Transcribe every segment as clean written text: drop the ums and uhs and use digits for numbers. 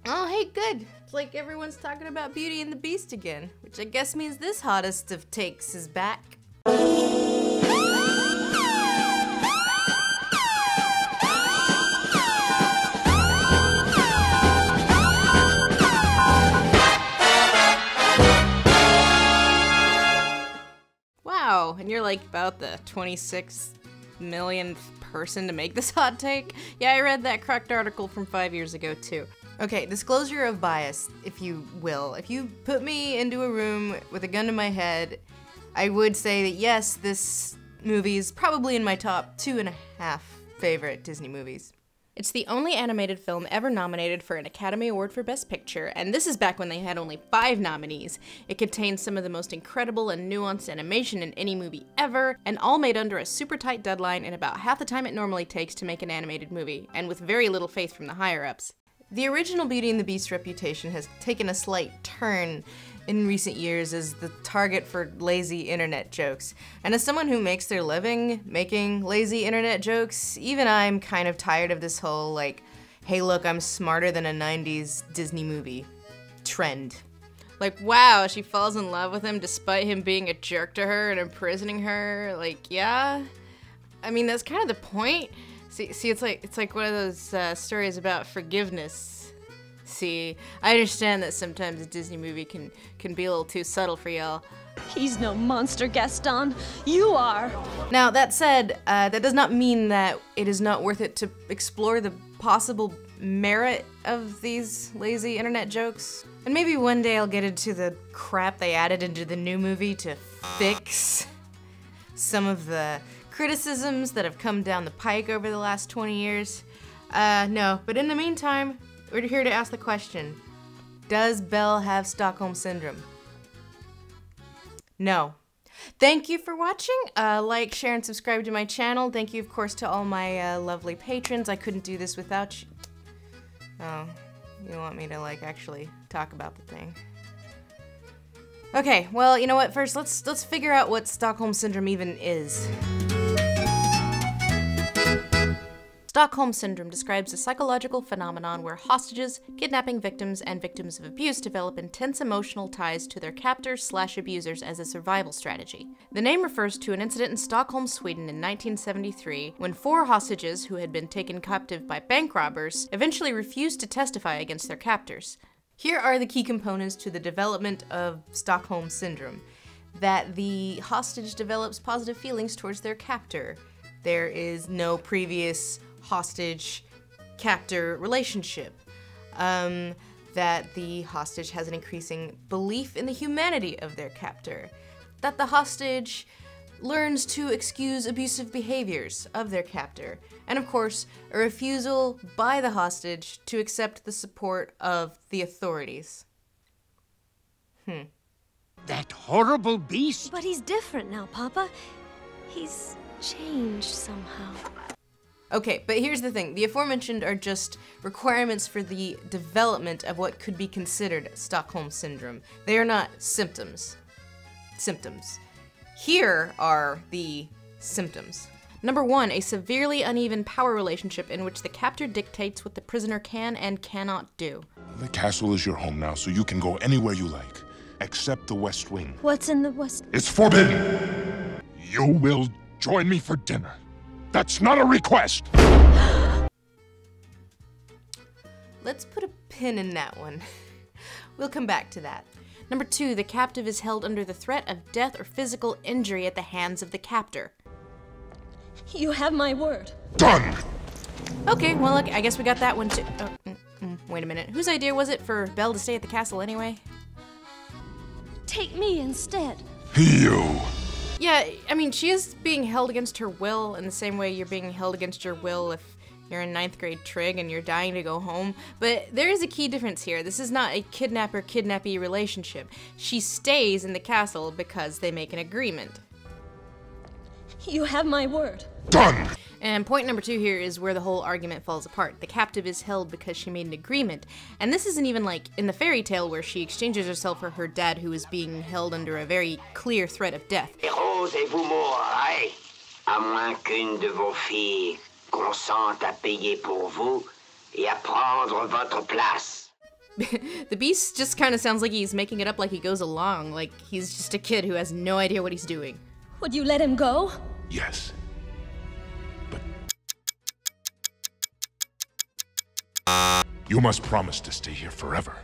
Oh, hey, good. It's like everyone's talking about Beauty and the Beast again, which I guess means this hottest of takes is back. Wow, and you're like about the 26 millionth person to make this hot take? Yeah, I read that cracked article from 5 years ago too. Okay, disclosure of bias, if you will. If you put me into a room with a gun to my head, I would say that yes, this movie is probably in my top 2.5 favorite Disney movies. It's the only animated film ever nominated for an Academy Award for Best Picture, and this is back when they had only 5 nominees. It contains some of the most incredible and nuanced animation in any movie ever, and all made under a super tight deadline in about half the time it normally takes to make an animated movie, and with very little faith from the higher-ups. The original Beauty and the Beast reputation has taken a slight turn in recent years as the target for lazy internet jokes. And as someone who makes their living making lazy internet jokes, even I'm kind of tired of this whole, like, hey look, I'm smarter than a 90s Disney movie trend. Like, wow, she falls in love with him despite him being a jerk to her and imprisoning her. Like, yeah? I mean, that's kind of the point. See, it's like one of those stories about forgiveness. See, I understand that sometimes a Disney movie can be a little too subtle for y'all. He's no monster, Gaston. You are. Now, that said, that does not mean that it is not worth it to explore the possible merit of these lazy internet jokes. And maybe one day I'll get into the crap they added into the new movie to fix some of the criticisms that have come down the pike over the last 20 years. No, but in the meantime, we're here to ask the question, does Belle have Stockholm Syndrome? No. Thank you for watching. Like, share, and subscribe to my channel. Thank you, of course, to all my lovely patrons. I couldn't do this without you. Oh, you want me to, like, actually talk about the thing? Okay, well, you know what? First, let's figure out what Stockholm Syndrome even is. Stockholm Syndrome describes a psychological phenomenon where hostages, kidnapping victims, and victims of abuse develop intense emotional ties to their captors/abusers as a survival strategy. The name refers to an incident in Stockholm, Sweden in 1973 when 4 hostages who had been taken captive by bank robbers eventually refused to testify against their captors. Here are the key components to the development of Stockholm Syndrome. That the hostage develops positive feelings towards their captor. There is no previous hostage-captor relationship. That the hostage has an increasing belief in the humanity of their captor. That the hostage learns to excuse abusive behaviors of their captor. And of course, a refusal by the hostage to accept the support of the authorities. That horrible beast? But he's different now, Papa. He's changed somehow. Okay, but here's the thing. The aforementioned are just requirements for the development of what could be considered Stockholm Syndrome. They are not symptoms. Here are the symptoms. Number 1, a severely uneven power relationship in which the captor dictates what the prisoner can and cannot do. The castle is your home now, so you can go anywhere you like, except the West Wing. What's in the West? It's forbidden! You will join me for dinner. That's not a request! Let's put a pin in that one. We'll come back to that. Number 2, the captive is held under the threat of death or physical injury at the hands of the captor. You have my word. Done! Okay, well, look, I guess we got that one too. Wait a minute. Whose idea was it for Belle to stay at the castle anyway? Take me instead. You! Yeah, I mean, she is being held against her will in the same way you're being held against your will if you're in 9th grade trig and you're dying to go home. But there is a key difference here. This is not a kidnapper-kidnappee relationship. She stays in the castle because they make an agreement. You have my word. Done! And point number 2 here is where the whole argument falls apart. The captive is held because she made an agreement. And this isn't even like in the fairy tale where she exchanges herself for her dad who is being held under a very clear threat of death. Osez-vous mourrez, à moins qu'une de vos filles consente à payer pour vous et à prendre votre place. The beast just kind of sounds like he's making it up like he goes along, like he's just a kid who has no idea what he's doing. Would you let him go? Yes. But you must promise to stay here forever.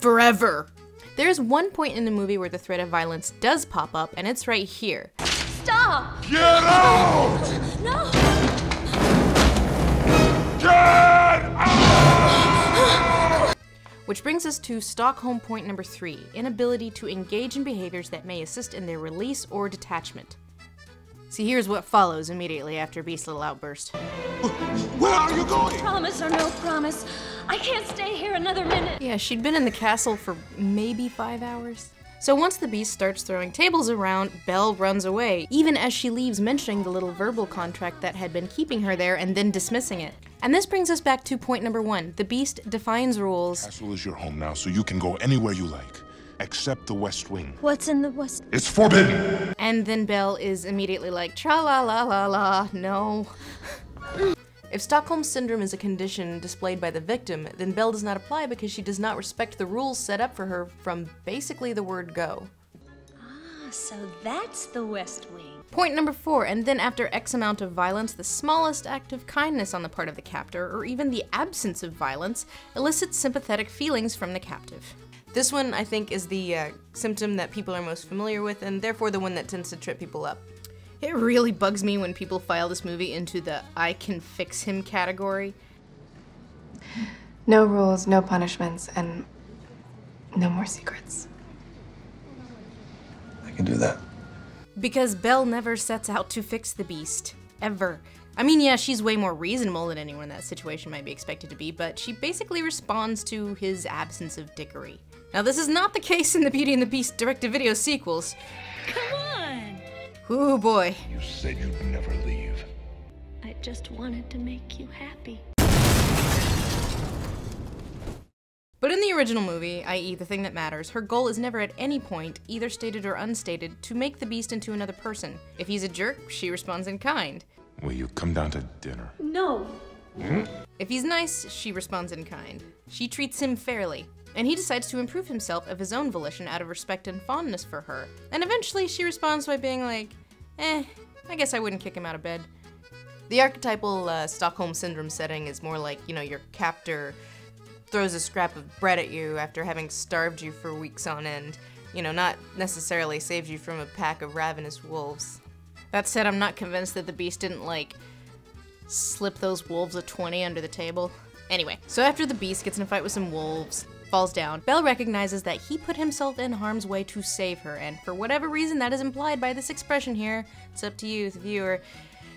Forever. There's one point in the movie where the threat of violence does pop up, and it's right here. Stop! Get out! No! Get out! Which brings us to Stockholm point number 3, inability to engage in behaviors that may assist in their release or detachment. See, here's what follows immediately after Beast's little outburst. Where are you going? Promise or no promise, I can't stay here another minute. Yeah, she'd been in the castle for maybe 5 hours. So once the beast starts throwing tables around, Belle runs away, even as she leaves mentioning the little verbal contract that had been keeping her there and then dismissing it. And this brings us back to point number 1. The beast defines rules. The castle is your home now, so you can go anywhere you like, except the West Wing. What's in the West? It's forbidden! And then Belle is immediately like, tra-la-la-la-la, no. If Stockholm Syndrome is a condition displayed by the victim, then Belle does not apply because she does not respect the rules set up for her from basically the word go. Ah, so that's the West Wing. Point number 4, and then after X amount of violence, the smallest act of kindness on the part of the captor, or even the absence of violence, elicits sympathetic feelings from the captive. This one, I think, is the symptom that people are most familiar with, and therefore the one that tends to trip people up. It really bugs me when people file this movie into the I can fix him category. No rules, no punishments, and no more secrets. I can do that. Because Belle never sets out to fix the beast. Ever. I mean, yeah, she's way more reasonable than anyone in that situation might be expected to be, but she basically responds to his absence of dickery. Now, this is not the case in the Beauty and the Beast direct-to-video sequels. Come on! Ooh, boy. You said you'd never leave. I just wanted to make you happy. But in the original movie, i.e. The Thing That Matters, her goal is never at any point, either stated or unstated, to make the beast into another person. If he's a jerk, she responds in kind. Will you come down to dinner? No! If he's nice, she responds in kind. She treats him fairly. And he decides to improve himself of his own volition out of respect and fondness for her. And eventually she responds by being like, I guess I wouldn't kick him out of bed. The archetypal Stockholm Syndrome setting is more like, you know, your captor throws a scrap of bread at you after having starved you for weeks on end. You know, not necessarily saved you from a pack of ravenous wolves. That said, I'm not convinced that the beast didn't, like, slip those wolves a 20 under the table. Anyway, so after the beast gets in a fight with some wolves, falls down, Belle recognizes that he put himself in harm's way to save her, and for whatever reason that is implied by this expression here, it's up to you, the viewer,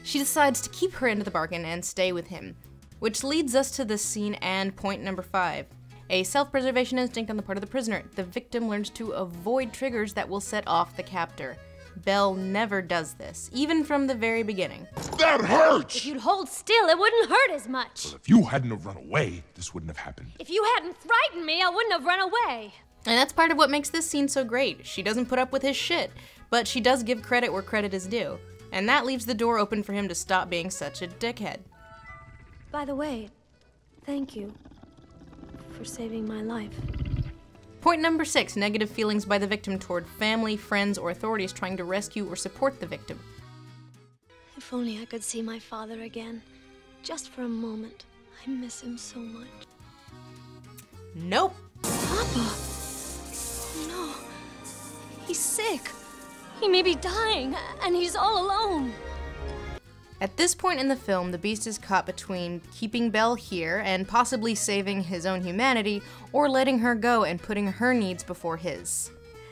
she decides to keep her end of the bargain and stay with him. Which leads us to this scene and point number 5. A self-preservation instinct on the part of the prisoner. The victim learns to avoid triggers that will set off the captor. Belle never does this, even from the very beginning. That hurts! If you'd hold still, it wouldn't hurt as much. Well, if you hadn't have run away, this wouldn't have happened. If you hadn't frightened me, I wouldn't have run away. And that's part of what makes this scene so great. She doesn't put up with his shit, but she does give credit where credit is due. And that leaves the door open for him to stop being such a dickhead. By the way, thank you for saving my life. Point number 6, negative feelings by the victim toward family, friends, or authorities trying to rescue or support the victim. If only I could see my father again, just for a moment. I miss him so much. Nope. Papa! No. He's sick. He may be dying, and he's all alone. At this point in the film, the Beast is caught between keeping Belle here and possibly saving his own humanity, or letting her go and putting her needs before his.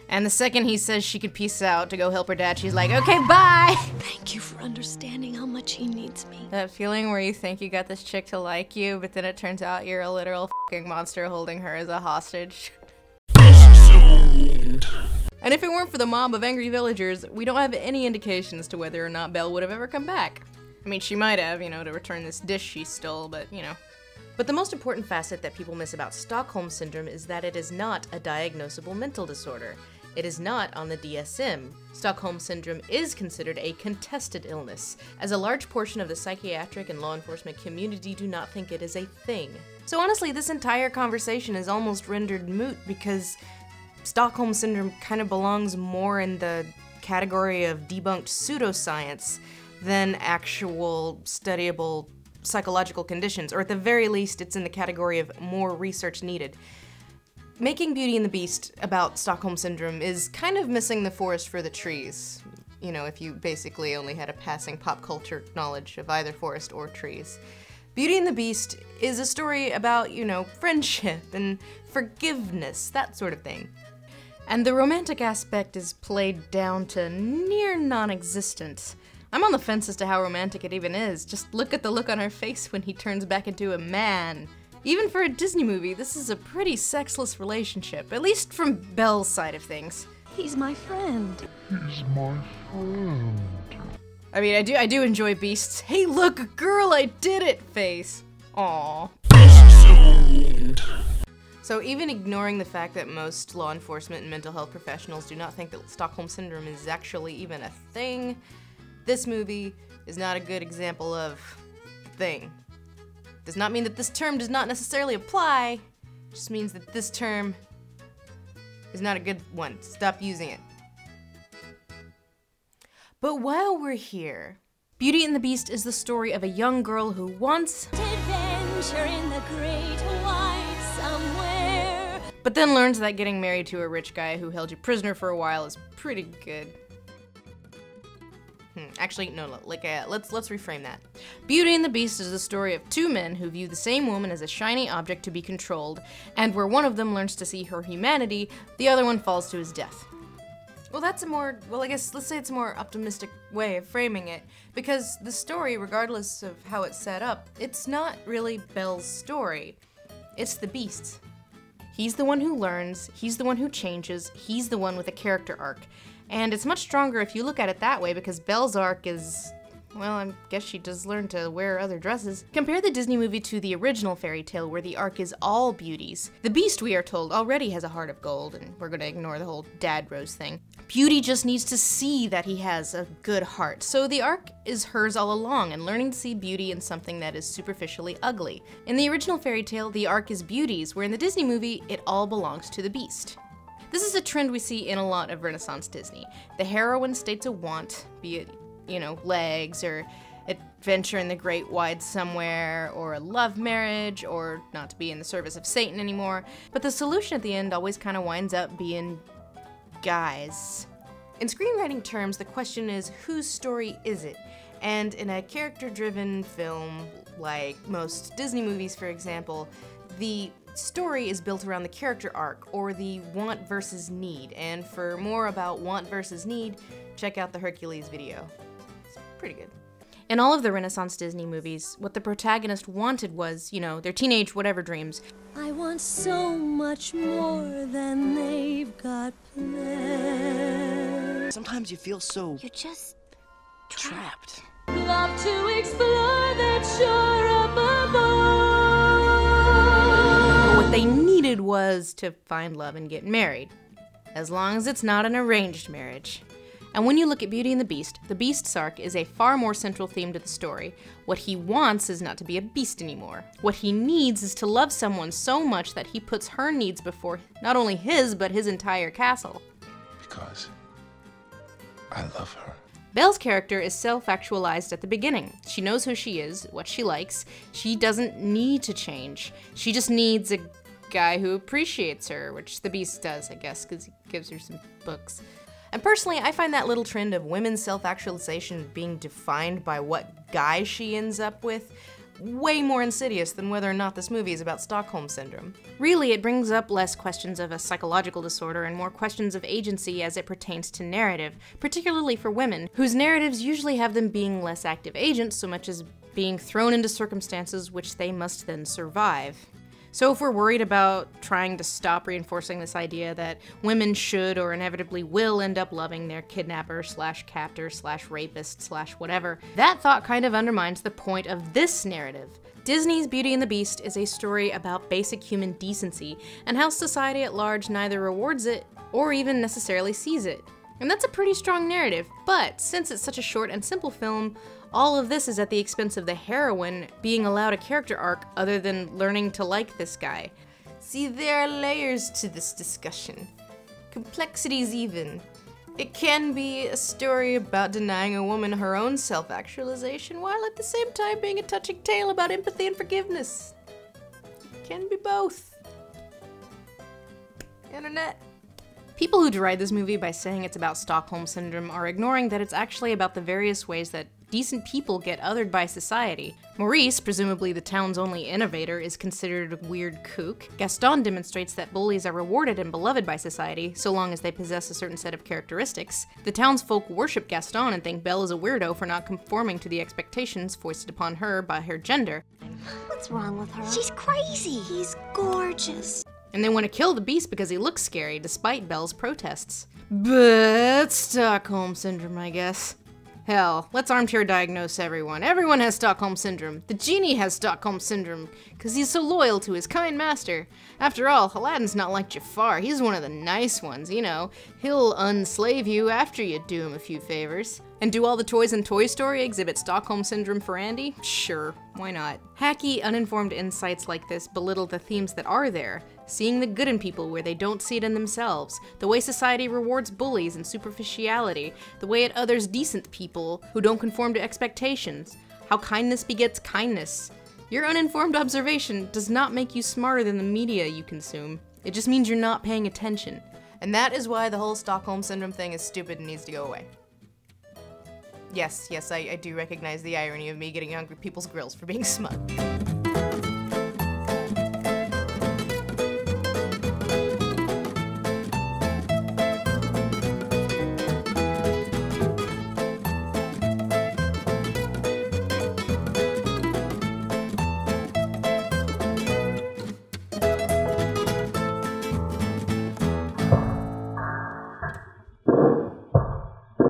And the second he says she could peace out to go help her dad, she's like, okay, bye! Thank you for understanding how much he needs me. That feeling where you think you got this chick to like you, but then it turns out you're a literal fucking monster holding her as a hostage. And if it weren't for the mob of angry villagers, we don't have any indication as to whether or not Belle would have ever come back. I mean, she might have, you know, to return this dish she stole, but, you know. But the most important facet that people miss about Stockholm Syndrome is that it is not a diagnosable mental disorder. It is not on the DSM. Stockholm Syndrome is considered a contested illness, as a large portion of the psychiatric and law enforcement community do not think it is a thing. So honestly, this entire conversation is almost rendered moot because Stockholm Syndrome kind of belongs more in the category of debunked pseudoscience than actual studyable psychological conditions, or at the very least, it's in the category of more research needed. Making Beauty and the Beast about Stockholm Syndrome is kind of missing the forest for the trees. You know, if you basically only had a passing pop culture knowledge of either forest or trees. Beauty and the Beast is a story about, you know, friendship and forgiveness, that sort of thing. And the romantic aspect is played down to near non-existent. I'm on the fence as to how romantic it even is. Just look at the look on her face when he turns back into a man. Even for a Disney movie, this is a pretty sexless relationship, at least from Belle's side of things. He's my friend. He's my friend. I mean, I do enjoy Beast's "hey look, girl, I did it" face. Aww. So even ignoring the fact that most law enforcement and mental health professionals do not think that Stockholm Syndrome is actually even a thing, this movie is not a good example of thing. Does not mean that this term does not necessarily apply, just means that this term is not a good one. Stop using it. But while we're here, Beauty and the Beast is the story of a young girl who wants Adventure in the great white somewhere. but then learns that getting married to a rich guy who held you prisoner for a while is pretty good. Actually, no, let's reframe that. Beauty and the Beast is the story of two men who view the same woman as a shiny object to be controlled, and where one of them learns to see her humanity, the other one falls to his death. Well, that's a more, I guess, let's say it's a more optimistic way of framing it, because the story, regardless of how it's set up, it's not really Belle's story. It's the Beast's. He's the one who learns, he's the one who changes, he's the one with a character arc. And it's much stronger if you look at it that way, because Belle's arc is, well, I guess she does learn to wear other dresses. Compare the Disney movie to the original fairy tale, where the arc is all beauties. The Beast, we are told, already has a heart of gold, and we're gonna ignore the whole dad rose thing. Beauty just needs to see that he has a good heart, so the arc is hers all along, and learning to see beauty in something that is superficially ugly. In the original fairy tale, the arc is Beauty's, where in the Disney movie, it all belongs to the Beast. This is a trend we see in a lot of Renaissance Disney. The heroine states a want, be it, you know, legs, or adventure in the great wide somewhere, or a love marriage, or not to be in the service of Satan anymore, but the solution at the end always kind of winds up being guys. In screenwriting terms, the question is, whose story is it? And in a character-driven film, like most Disney movies, for example, the story is built around the character arc, or the want versus need, and for more about want versus need, check out the Hercules video. It's pretty good. In all of the Renaissance Disney movies, what the protagonist wanted was, you know, their teenage whatever dreams. I want so much more than they've got planned. Sometimes you feel so You're just trapped. love to explore that shore up above. What they needed was to find love and get married, as long as it's not an arranged marriage. And when you look at Beauty and the Beast's arc is a far more central theme to the story. What he wants is not to be a beast anymore. What he needs is to love someone so much that he puts her needs before not only his, but his entire castle. Because I love her. Belle's character is self-actualized at the beginning. She knows who she is, what she likes. She doesn't need to change. She just needs a guy who appreciates her, which the Beast does, I guess, because he gives her some books. And personally, I find that little trend of women's self-actualization being defined by what guy she ends up with way more insidious than whether or not this movie is about Stockholm Syndrome. Really, it brings up less questions of a psychological disorder and more questions of agency as it pertains to narrative, particularly for women, whose narratives usually have them being less active agents so much as being thrown into circumstances which they must then survive. So if we're worried about trying to stop reinforcing this idea that women should or inevitably will end up loving their kidnapper / captor / rapist / whatever, that thought kind of undermines the point of this narrative. Disney's Beauty and the Beast is a story about basic human decency and how society at large neither rewards it or even necessarily sees it. And that's a pretty strong narrative, but since it's such a short and simple film, all of this is at the expense of the heroine being allowed a character arc other than learning to like this guy. See, there are layers to this discussion. Complexities even. It can be a story about denying a woman her own self-actualization while at the same time being a touching tale about empathy and forgiveness. It can be both. Internet. People who deride this movie by saying it's about Stockholm Syndrome are ignoring that it's actually about the various ways that decent people get othered by society. Maurice, presumably the town's only innovator, is considered a weird kook. Gaston demonstrates that bullies are rewarded and beloved by society, so long as they possess a certain set of characteristics. The townsfolk worship Gaston and think Belle is a weirdo for not conforming to the expectations foisted upon her by her gender. What's wrong with her? She's crazy. He's gorgeous. And they want to kill the beast because he looks scary, despite Belle's protests. But Stockholm Syndrome, I guess. Hell, let's armchair diagnose everyone. Everyone has Stockholm Syndrome. The genie has Stockholm Syndrome, because he's so loyal to his kind master. After all, Aladdin's not like Jafar. He's one of the nice ones, you know. He'll unslave you after you do him a few favors. And do all the toys in Toy Story exhibit Stockholm Syndrome for Andy? Sure, why not? Hacky, uninformed insights like this belittle the themes that are there. Seeing the good in people where they don't see it in themselves, the way society rewards bullies and superficiality, the way it others decent people who don't conform to expectations, how kindness begets kindness. Your uninformed observation does not make you smarter than the media you consume. It just means you're not paying attention. And that is why the whole Stockholm Syndrome thing is stupid and needs to go away. Yes, I do recognize the irony of me getting hungry people's grills for being smug.